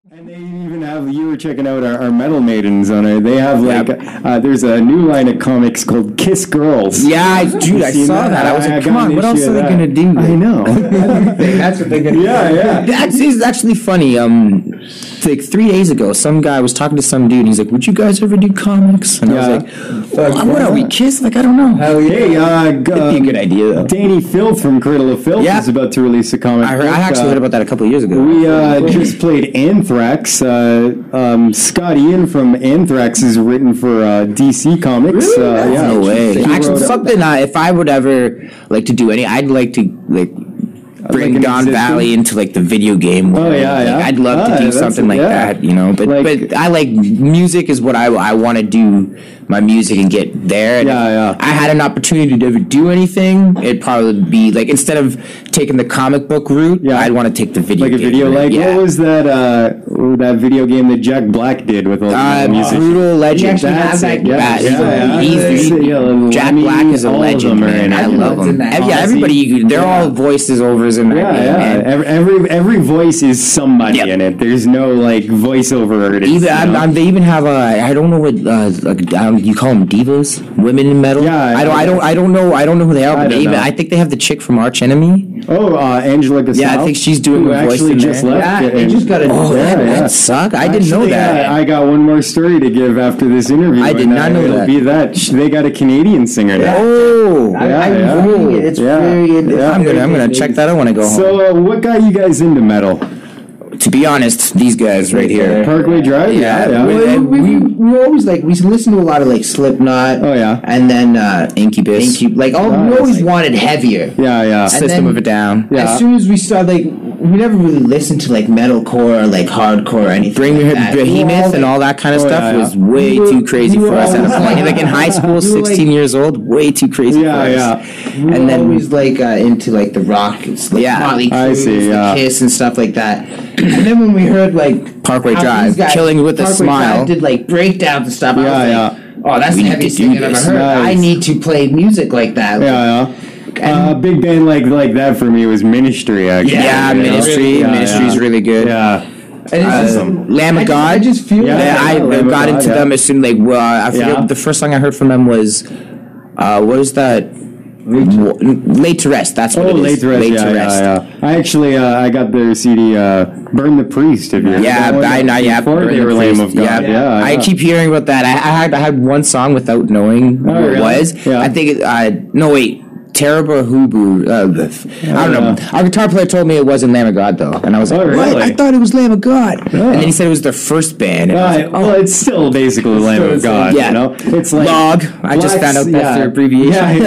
And they even have, you were checking out our Metal Maidens on it. They have there's a new line of comics called Kiss Girls. Yeah, dude, I saw that. I was like, come on, what else are they going to do? I know. That's what they're going to do. Yeah. That's actually funny. Like 3 days ago, some guy was talking to some dude, and he's like, would you guys ever do comics? And I was like, what are we, Kiss? Like, I don't know. Hell yeah. It'd be a good idea, though. Danny Filth from Cradle of Filth is about to release a comic. I actually heard about that a couple of years ago. We just played Anthrax. Scott Ian from Anthrax is written for DC Comics. Really? No way. Actually, something if I would ever like to do I'd like to bring Don Valley into like the video game world. I'd love to do something like that, you know. But I like music is what I want to do my music and get there. And if I had an opportunity to ever do anything, it'd probably be like instead of taking the comic book route, I'd want to take the video game route. What was that video game that Jack Black did with all the music? Brutal Legend. That's it. Jack Black is a legend, man. I love him. Everybody, they're all voices overs in that game, man. Every voice is somebody in it. There's no like voiceover artists. They even have I don't know what you call them divas, women in metal. I don't know who they are. But I think they have the chick from Arch Enemy. Angela Gasol. Yeah, I think she's doing the voice. Actually, just left. They just got a. That suck. I didn't know that. I got one more story to give after this interview. I did not know that. Be that they got a Canadian singer now. Oh, I'm reading it. It's very. I'm gonna check that out when I go home. So, what got you guys into metal? To be honest, these guys right here. Parkway Drive? Yeah. We always we listen to a lot of Slipknot. Oh, yeah. And then Incubus. We always wanted heavier. Yeah. System of a Down. Yeah. As soon as we started, we never really listened to metalcore or hardcore or anything. Behemoth and all that kind of stuff was way too crazy for us at a point. In high school, 16 years old, way too crazy for us. And then we was into the rock, Motley Crue, Kiss and stuff like that. And then when we heard Parkway Drive, Killing with a Smile, did breakdowns and stuff. I was like, oh, that's the heaviest thing I've ever heard. Nice. I need to play music like that. Big band like that for me was Ministry. Actually, Ministry's really good. Yeah. Lamb of God. I just feel I got into them as soon I forget the first song I heard from them was what is that? Laid to Rest. That's what it is. Laid to Rest. I actually I got their CD Burn the Priest. If you Burn the Lamb of God. I keep hearing about that. I had one song without knowing what it was. I think Terrible Hubu. I don't know. Our guitar player told me it wasn't Lamb of God, though. And I was like, what? I thought it was Lamb of God. And then he said it was their first band. Well, it's still basically Lamb of God. Yeah. You know? It's like LOG. I just found out that's their abbreviation.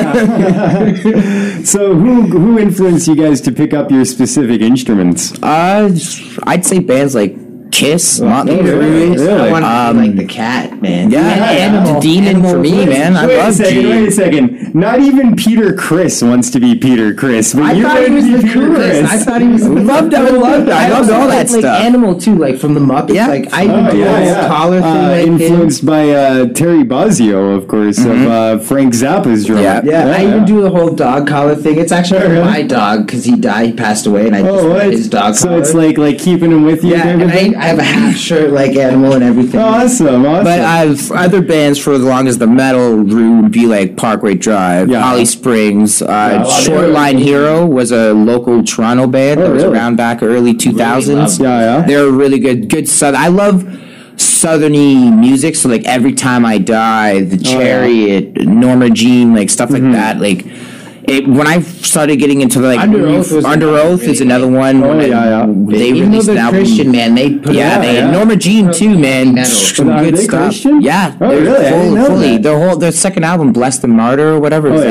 So who influenced you guys to pick up your specific instruments? I'd say bands like Kiss, Motley Crue. I want to be the Cat, man. Animal. Demon for me, man. I love Demon. Wait a second. Not even Peter Criss wants to be Peter Criss. I thought he was the coolest. I thought he was. I loved all that stuff. Animal too, from the Muppets. Yeah. I even do this collar thing. Influenced by Terry Bozzio, of course, of Frank Zappa's drummer. Yeah. I even do the whole dog collar thing. It's actually my dog because he passed away, and I just got his dog collar. So it's like keeping him with you. Yeah, and I have a half shirt like Animal and everything. Awesome. But I've other bands for as long as the metal route would be like Parkway Drive, Holly Springs, Shortline Hero was a local Toronto band that was around back early 2000s. They're really good southern. I love southerny music, so every time I die, the Chariot, Norma Jean, stuff like that, when I started getting into Under Oath is another one. They released an album. Christian, man, they put Norma Jean too, man. Some good stuff. Christian? Yeah, fully. Their second album, Bless the Martyr or whatever, is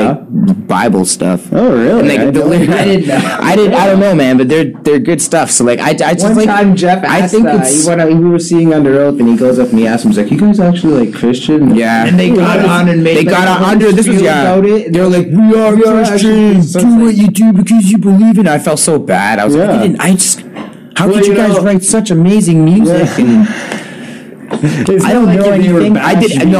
Bible stuff. Oh really? And I didn't know. I don't know, man, but they're good stuff. So I just one time Jeff asked, we were seeing Under Oath, and he goes up and he asked him, he's like, "You guys actually Christian?" Yeah. And they got on and made. They got on under. This was They were like, "We are Christians. Do what you do because you believe in it." I felt so bad. I was like, how could you guys write such amazing music? And I don't know anything. I didn't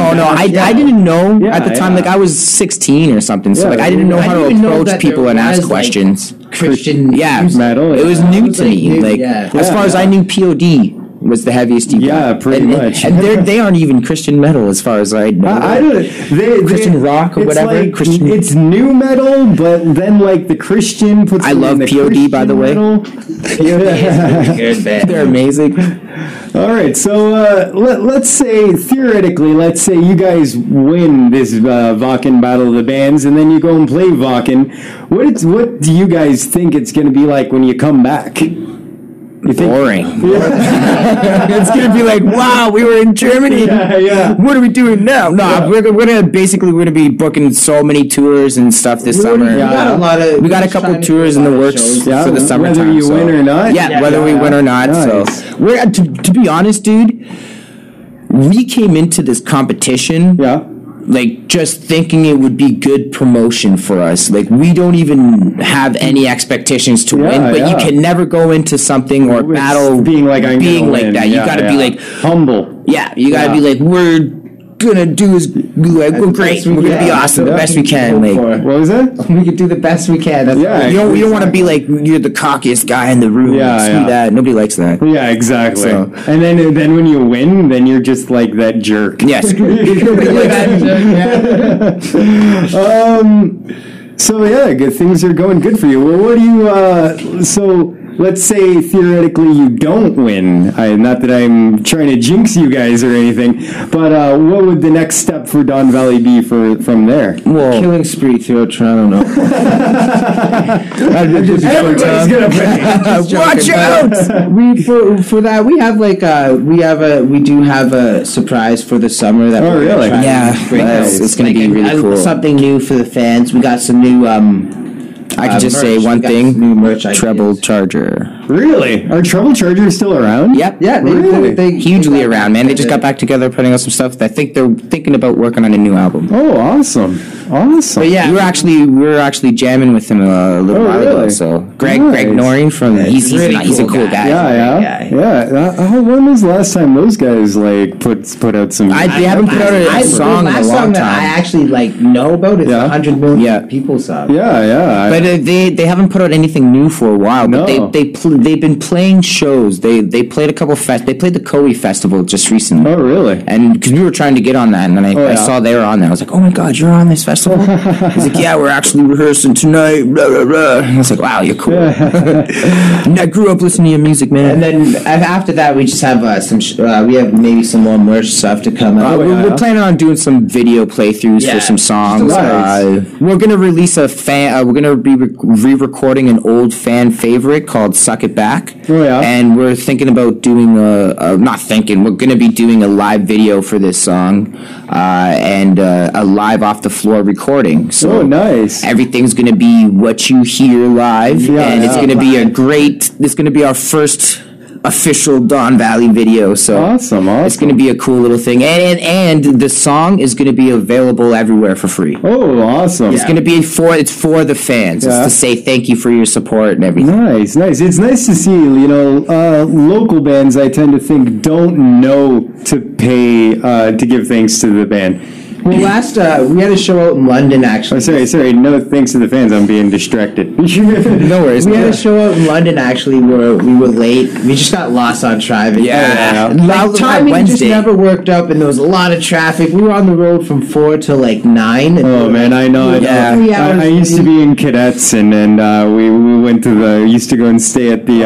know at the time. I was 16 or something. So I didn't know how to approach people and ask questions. Christian metal. It was new to me. As far as I knew, POD was the heaviest you got. Yeah, pretty much. And they aren't even Christian metal as far as I know. I don't. Christian rock or whatever. Like, Christian. It's new metal, but then like the Christian puts. I love the POD Christian by the way. They're amazing. All right, so let's say theoretically, you guys win this Wacken Battle of the Bands, and then you go and play Wacken. What do you guys think it's going to be like when you come back? Boring. It's gonna be like, wow, we were in Germany. Yeah. What are we doing now? No, we're gonna be booking so many tours and stuff this summer. We got a couple tours in the works for the summertime. Whether you win or not. Whether we win or not. Nice. So we're to be honest, dude. We came into this competition. Yeah. Like, just thinking it would be good promotion for us. Like, we don't even have any expectations to win, but you can never go into something or battle being like that. You gotta be like humble. Yeah, you gotta be like, we're gonna do is like, we're great. We're gonna be awesome, the best we can. Like, what was that? We could do the best we can. That's you don't want to be like you're the cockiest guy in the room. That nobody likes that. Yeah, exactly. So, and then when you win, then you're just like that jerk. Yes. So yeah, good things are going good for you. Well, what do you? So let's say theoretically you don't win. Not that I'm trying to jinx you guys or anything, but what would the next step for Don Valley be from there? Well, killing spree throughout Toronto. No. Everybody's gonna pay. Watch out! For that we do have a surprise for the summer that we're really? trying Yeah, to bring out. it's gonna be really cool. Something new for the fans. We got some new I can just merch. say one thing: new merch treble ideas. charger. Really? Are Treble Chargers still around? Yep. Yeah, they hugely around, man. They just got back together, putting out some stuff. I think they're thinking about working on a new album. Oh, awesome! But yeah, we were actually jamming with him a little while ago. So Greg Noreen from he's a cool guy. Yeah. When was the last time those guys like put out some? They haven't put out a song in a long time. That I actually know about is 100 million people saw. Yeah. But they haven't put out anything new for a while. But No. they've been playing shows. They played a couple they played the Coe Festival just recently. Oh, really? And because we were trying to get on that, and then I saw they were on there. I was like, oh my god, you're on this festival? He's like, yeah, we're actually rehearsing tonight. Blah, blah, blah. And I was like, wow, you're cool. And I grew up listening to your music, man. And then after that, we just have we have maybe some more merch stuff to come out. We're planning on doing some video playthroughs for some songs. Nice. We're gonna release a fan. We're gonna be re-recording an old fan favorite called "Suck It Back." Oh yeah. And we're thinking about doing we're gonna be doing a live video for this song, and a live off the floor recording. So nice. Everything's gonna be what you hear live, and it's gonna be it's gonna be our first official Don Valley video, so awesome. It's going to be a cool little thing, and the song is going to be available everywhere for free. Oh, awesome! It's going to be for the fans. It's to say thank you for your support and everything. Nice. It's nice to see. Local bands I tend to think don't know to pay to give thanks to the band. Well, last we had a show out in London actually. Oh, sorry. No, thanks to the fans. I'm being distracted. No worries. We had a show out in London actually where we were late. We just got lost on driving. Timing just never worked up, and there was a lot of traffic. We were on the road from 4 to 9. Oh man, I know. I used to be in cadets, and we went to used to go and stay at the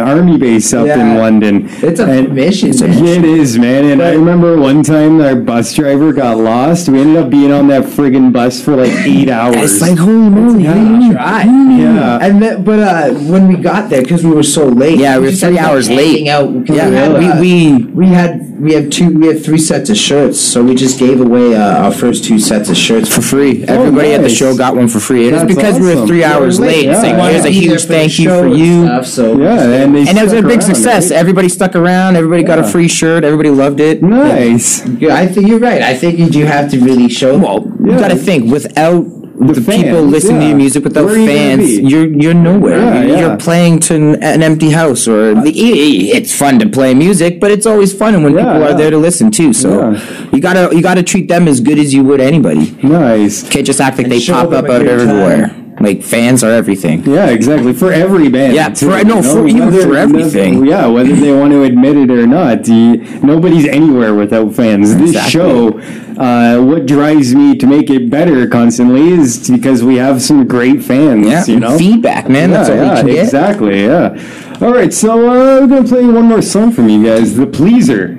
army base up in London. It's a mission. It is, man. And I remember one time our bus driver got lost. We ended up being on that friggin' bus for 8 hours. It's like, holy moly. Yeah. And then, but when we got there, because we were so late. Yeah, we were 3 hours late. We had 3 sets of shirts, so we just gave away our first 2 sets of shirts for free. Everybody at the show got one for free. And it's because we were 3 hours late. It's like, here's a huge thank you for you. And it was a big success. Right? Everybody stuck around. Everybody got a free shirt. Everybody loved it. Nice. Yeah, I think you're right. I think you do have to really show. Well, you got to think without the people listening to your music, without fans, you're nowhere. You're playing to an empty house, or it's fun to play music, but it's always fun when people are there to listen too. So you gotta treat them as good as you would anybody. Nice. Can't just act like they pop up out everywhere. Like, fans are everything. Yeah, exactly. For every band. Yeah, for everything. Yeah, whether they want to admit it or not. Nobody's anywhere without fans. This show, what drives me to make it better constantly is because we have some great fans, feedback, man. That's what we can get. Exactly, yeah. All right, so we're going to play one more song from you guys, The Pleaser.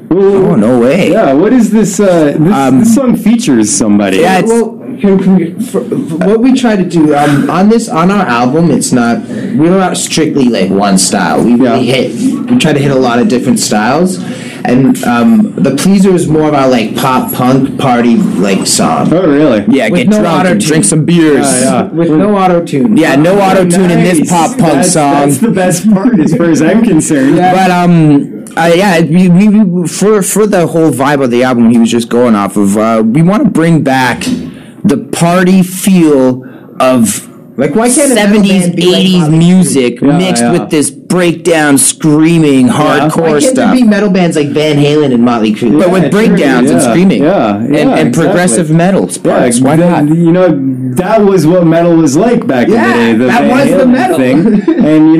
Oh, no way. Yeah, what is this? This song features somebody. Yeah, what we try to do on our album, we're not strictly like one style. We try to hit a lot of different styles, and The Pleaser is more of our like pop punk party like song. Oh, really? Yeah, get drunk and drink some beers. With no auto tune. Yeah, no auto tune in this pop punk song. That's the best part, as far as I'm concerned. Yeah. But we for the whole vibe of the album he was just going off of, we want to bring back the party feel of like, why can't 70s, 80s music mixed with this breakdown, screaming, hardcore stuff. There be metal bands like Van Halen and Motley Crue, but with breakdowns and screaming, and progressive metal parts. Why not? That was what metal was like back in the day. That was the metal thing. And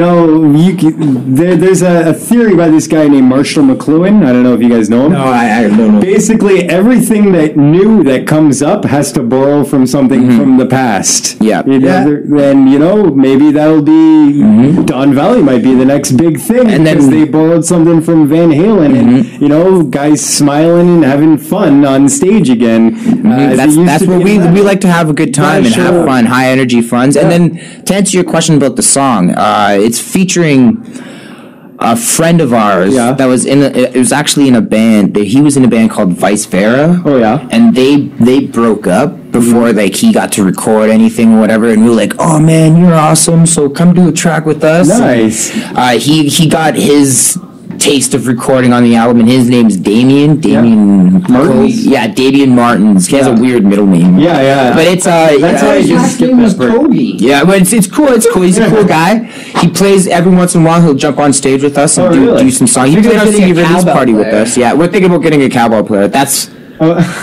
there's a theory by this guy named Marshall McLuhan. I don't know if you guys know him. No, I don't know. Basically, everything that comes up has to borrow from something from the past. Yeah. And maybe that'll be Don Valley might be the next big thing, and because they borrowed something from Van Halen, and guys smiling and having fun on stage again. That's what we like to have a good time and have fun, high energy funs. And then to answer your question about the song, it's featuring a friend of ours that was it was actually in a band. He was in a band called Vice Vera. Oh yeah, and they broke up before like he got to record anything or whatever, and we were like, oh man, you're awesome, so come do a track with us. Nice. And, he got his taste of recording on the album, and his name's Damien Martins. Damien Martins. He has a weird middle name. But it's that's how I just skipped that part. Yeah, but it's cool. He's a cool guy. He plays every once in a while. He'll jump on stage with us and do some songs. He played our city release party with us. Yeah, we're thinking about getting a cowbell player. That's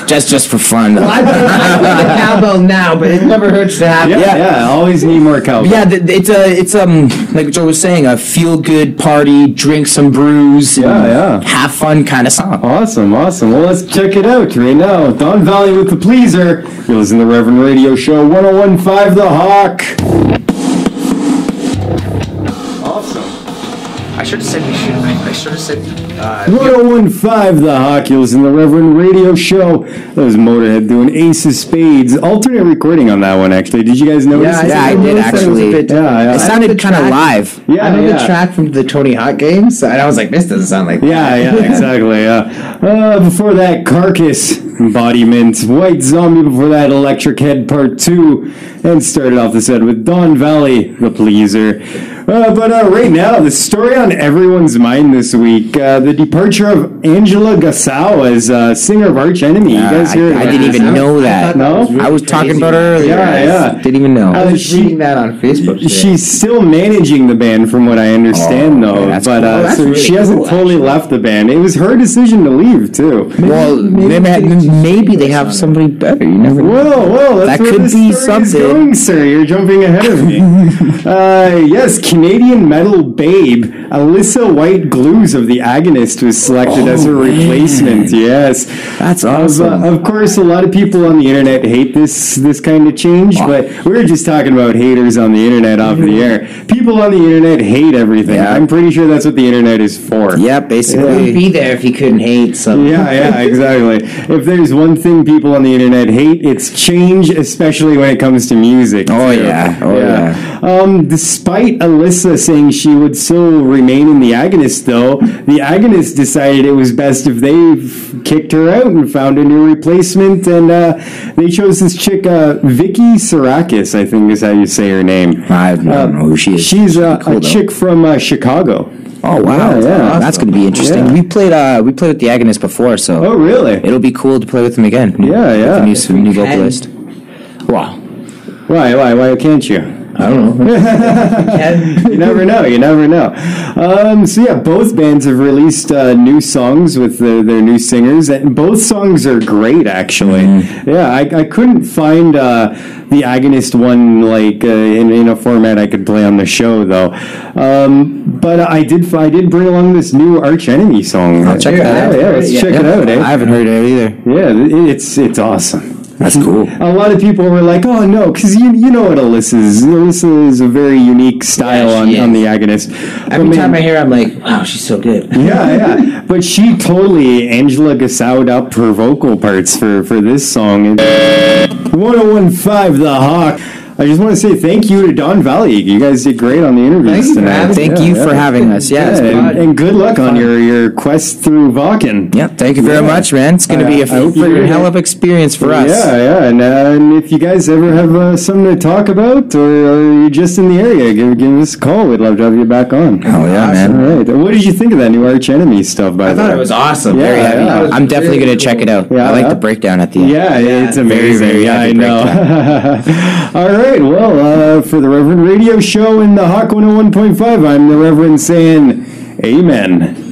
just for fun. Well, I play the cowbell now, but it never hurts to have. Yeah, always need more cowbell. Yeah, it's like Joe was saying, a feel good party, drink some brews, have fun kind of song. Awesome. Well, let's check it out right now. Don Valley with The Pleaser. You're listening to the Reverend Radio Show 101.5 The Hawk. I should have said we should. I should have said. 101.5 The Hawk. You're listening to the Reverend Radio Show. That was Motorhead doing Ace of Spades. Alternate recording on that one, actually. Did you guys notice? Yeah, I did actually. It sounded kind of live. Yeah, I know the track from the Tony Hawk games, and I was like, this doesn't sound like that. Yeah, exactly. Before that, Carcass Embodiment, White Zombie. Before that, Electric Head Part 2, and started off the set with Don Valley, The Pleaser. But right now, the story on everyone's mind this week, the departure of Angela Gasau as singer of Arch Enemy. You guys hear I didn't even know that. No? I was talking about her earlier. Yeah. Didn't even know. I was reading that on Facebook today. She's still managing the band, from what I understand, though. But cool. she hasn't totally left the band. It was her decision to leave, too. Well, maybe they have somebody better. You never know. Well, that's that could be something. Going, sir. You're jumping ahead of me. Yes, Canadian metal babe Alyssa White Glues of The Agonist was selected as her replacement. Yes, that's awesome. Of course, a lot of people on the internet hate this kind of change, but we were just talking about haters on the internet off the air. People on the internet hate everything. Yeah. I'm pretty sure that's what the internet is for. Yeah, basically. You'd be there if you couldn't hate something. Yeah, exactly. If there's one thing people on the internet hate, it's change, especially when it comes to music. Oh yeah. Despite Alyssa saying she would still remain in The Agonist, though, The Agonist decided it was best if they kicked her out and found a new replacement, and they chose this chick, Vicky Sarakis, I think is how you say her name. I don't know who she is. She's a chick from Chicago. Oh wow! Yeah. That's going to be interesting. Yeah. We played with The Agonist before, so. Oh really? It'll be cool to play with them again. Yeah. With a new vocalist. Wow. Why can't you? I don't know. You never know. You never know. So yeah, both bands have released new songs with their new singers, and both songs are great. Actually, yeah, I couldn't find the Agonist one like in a format I could play on the show though. But I did bring along this new Arch Enemy song. I'll check that out. Yeah, let's check it out. I haven't heard it either. Yeah, it's awesome. That's cool. A lot of people were like, "Oh no," because you know what Alyssa is. Alyssa is a very unique style on the Agonist. Every time I hear her, I'm like, "Wow, she's so good." Yeah. But she totally Angela Gassowed up her vocal parts for this song. 1015 The Hawk. I just want to say thank you to Don Vally. You guys did great on the interviews tonight. Thank you for having us. Yeah, and good luck on your quest through Vakken. Yeah, thank you very much, man. It's going to be a freaking hell of experience for us. Yeah. And if you guys ever have something to talk about, or you're just in the area, give us a call. We'd love to have you back on. Oh yeah, man. All right. What did you think of that new Arch Enemy stuff? By the way, I thought it was awesome. Very happy. I'm definitely going to check it out. I like the breakdown at the end. Yeah, it's amazing. Very I know. All right. Well, for the Reverend Radio Show in the Hawk 101.5, I'm the Reverend saying amen.